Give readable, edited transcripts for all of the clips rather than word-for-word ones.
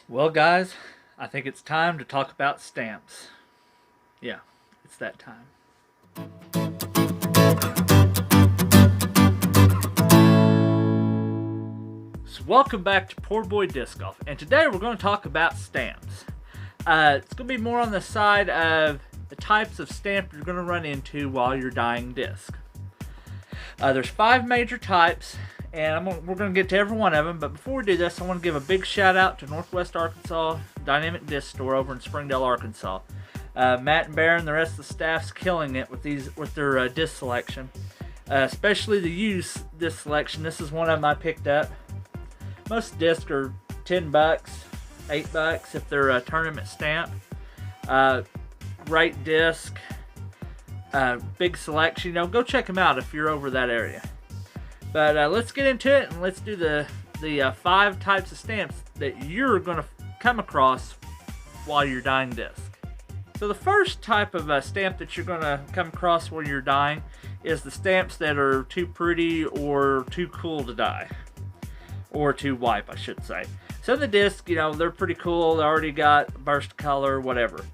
Well, guys, I think it's time to talk about stamps. Yeah, it's that time. So, welcome back to PoorBoy Disc Golf, and today we're going to talk about stamps. It's going to be more on the side of the types of stamp you're going to run into while you're dyeing disc. There's 5 major types, and we're going to get to every one of them. But before we do this, I want to give a big shout out to Northwest Arkansas Dynamic Disc Store over in Springdale, Arkansas. Matt and Bear and the rest of the staff's killing it with their disc selection, especially the used disc selection. This is one of them I picked up. Most discs are $10, $8 if they're a tournament stamp. Great disc. Big selection. Go check them out if you're over that area. But let's get into it, and let's do the 5 types of stamps that you're going to come across while you're dyeing disc. So the first type of stamp that you're going to come across while you're dyeing is the stamps that are too pretty or too cool to dye. Or to wipe, I should say. So the disc, they're pretty cool. They already got burst color, whatever.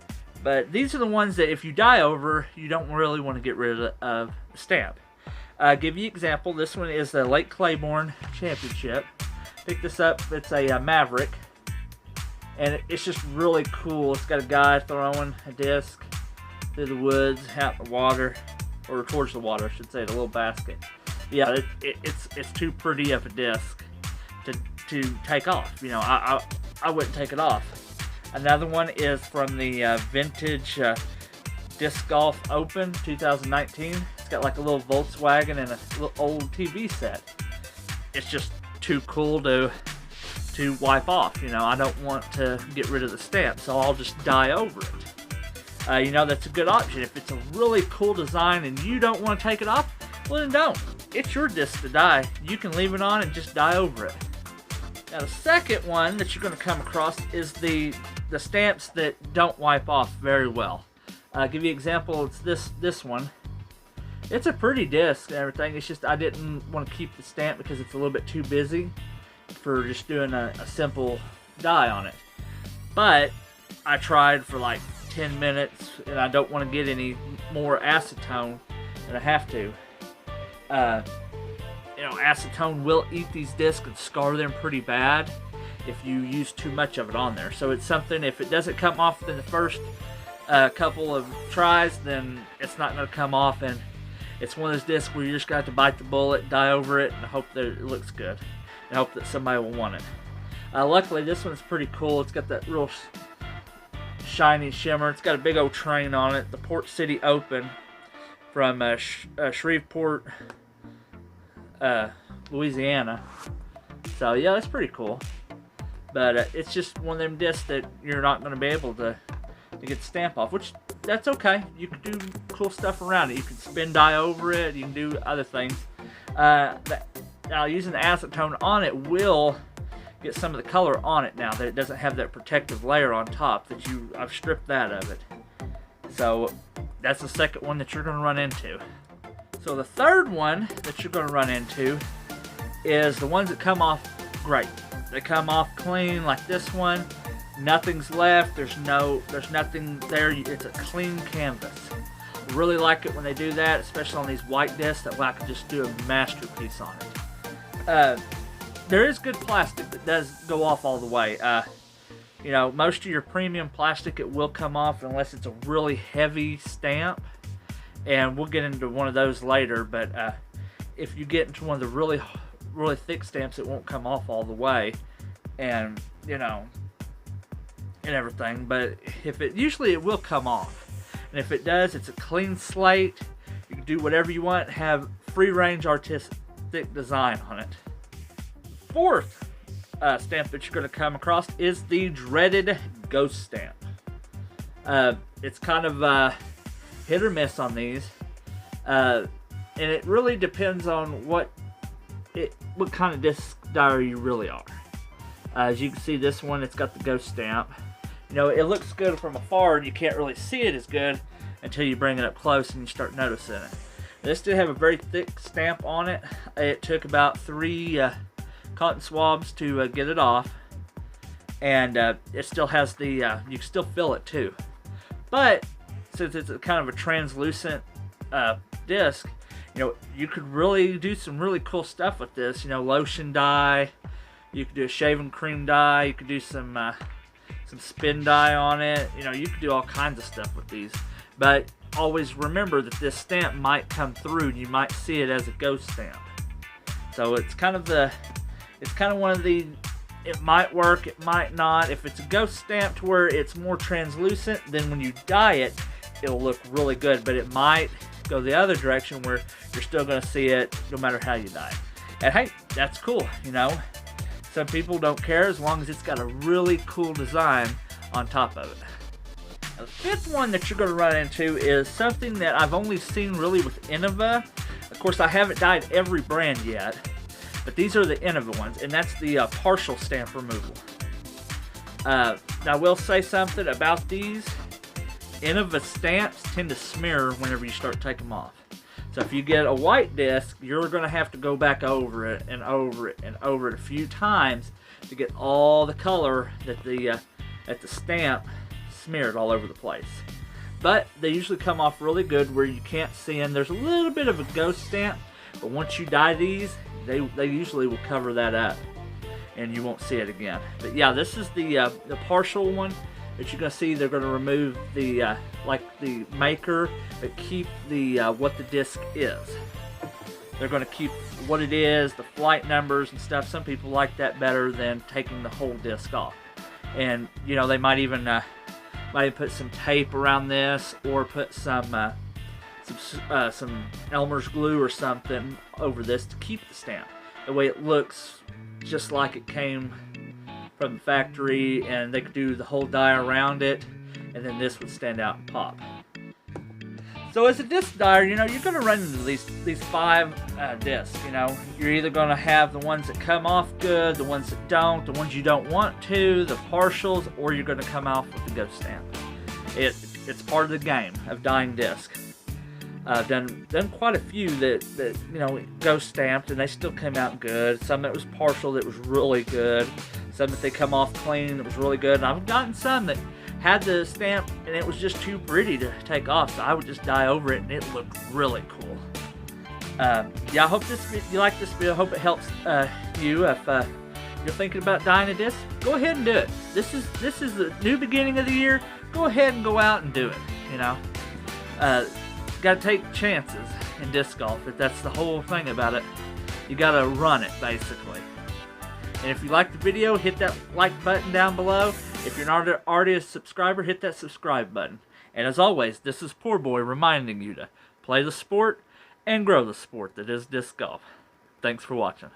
But these are the ones that if you dye over, you don't really want to get rid of the stamp. Give you an example. This one is the Lake Claiborne Championship. Pick this up. It's a Maverick. And it's just really cool. It's got a guy throwing a disc through the woods, out in the water. Or towards the water, I should say, the little basket. Yeah, it's too pretty of a disc to take off. I wouldn't take it off. Another one is from the vintage Disc Golf Open 2019. It's got like a little Volkswagen and a little old TV set. It's just too cool to wipe off. I don't want to get rid of the stamp, so I'll just dye over it. That's a good option. If it's a really cool design and you don't want to take it off, well then don't. It's your disc to dye. You can leave it on and just dye over it. Now the second one that you're going to come across is the stamps that don't wipe off very well. Give you an example. It's this one. It's a pretty disc and everything. It's just I didn't want to keep the stamp because it's a little bit too busy for just doing a simple dye on it. But I tried for like 10 minutes and I don't want to get any more acetone than I have to. Acetone will eat these discs and scar them pretty bad if you use too much of it on there. So it's something, if it doesn't come off in the first couple of tries, then it's not going to come off, and it's one of those discs where you just got to bite the bullet, dye over it, and hope that it looks good, and hope that somebody will want it. Luckily, this one's pretty cool. It's got that real shiny shimmer. It's got a big old train on it, the Port City Open from Shreveport, Louisiana. So yeah, that's pretty cool. But it's just one of them discs that you're not going to be able to get the stamp off, which that's okay. You can do cool stuff around it. You can spin dye over it. You can do other things. Now using the acetone on it will get some of the color on it now that it doesn't have that protective layer on top I've stripped that of it. So that's the second one that you're going to run into. So the third one that you're going to run into is the ones that come off great. They come off clean like this one. Nothing's left. There's nothing there. It's a clean canvas. Really like it when they do that, especially on these white discs. That way I can just do a masterpiece on it. There is good plastic that does go off all the way. Most of your premium plastic, it will come off unless it's a really heavy stamp. And we'll get into one of those later, but if you get into one of the really, really thick stamps, it won't come off all the way, and and everything. But usually it will come off, and if it does, it's a clean slate. You can do whatever you want, have free range artistic design on it. Fourth stamp that you're going to come across is the dreaded ghost stamp. It's kind of hit or miss on these, and it really depends on what kind of disc dyer you really are. As you can see, this one, it's got the ghost stamp. It looks good from afar and you can't really see it as good until you bring it up close and you start noticing it. This did have a very thick stamp on it. It took about 3 cotton swabs to get it off. and it still has the, you can still feel it too. But since it's a kind of a translucent disc, you know, you could really do some really cool stuff with this. You know, lotion dye, you could do a shaving cream dye, you could do some spin dye on it. You know, you could do all kinds of stuff with these. But always remember that this stamp might come through and you might see it as a ghost stamp. So it's kind of one of the, it might work, it might not. If it's a ghost stamp to where it's more translucent, then when you dye it, it'll look really good. But it might go the other direction where you're still going to see it no matter how you dye it. And hey, that's cool, you know. Some people don't care as long as it's got a really cool design on top of it. Now, the fifth one that you're going to run into is something that I've only seen really with Innova. Of course, I haven't dyed every brand yet, but these are the Innova ones, and that's the partial stamp removal. Now, I will say something about these. Innova stamps tend to smear whenever you start taking them off. So if you get a white disc, you're going to have to go back over it and over it and over it a few times to get all the color that the stamp smeared all over the place. But they usually come off really good where you can't see them. There's a little bit of a ghost stamp, but once you dye these, they usually will cover that up and you won't see it again. But yeah, this is the partial one that you're going to see. They're going to remove the like the maker, but keep the what the disc is. They're going to keep what it is, the flight numbers and stuff. Some people like that better than taking the whole disc off. And you know, they might even put some tape around this, or put some Elmer's glue or something over this to keep the stamp. The way it looks just like it came from the factory, and they could do the whole die around it, and then this would stand out and pop. So as a disc dyer, you know, you're going to run into these 5 discs. You know, you're either going to have the ones that come off good, the ones that don't, the ones you don't want to, the partials, or you're going to come off with the ghost stamp. It's part of the game of dyeing disc. I've done quite a few that you know, ghost stamped and they still came out good. Some that was partial that was really good. Some that they come off clean that was really good. And I've gotten some that had the stamp and it was just too pretty to take off, so I would just dye over it and it looked really cool. Yeah, I hope you like this video. I hope it helps you. If you're thinking about dyeing a disc, go ahead and do it. This is the new beginning of the year. Go ahead and go out and do it. You know, got to take chances in disc golf. That's the whole thing about it. You got to run it basically. And if you like the video, hit that like button down below. If you're not already a subscriber, hit that subscribe button. And as always, this is PoorBoy reminding you to play the sport and grow the sport that is disc golf. Thanks for watching.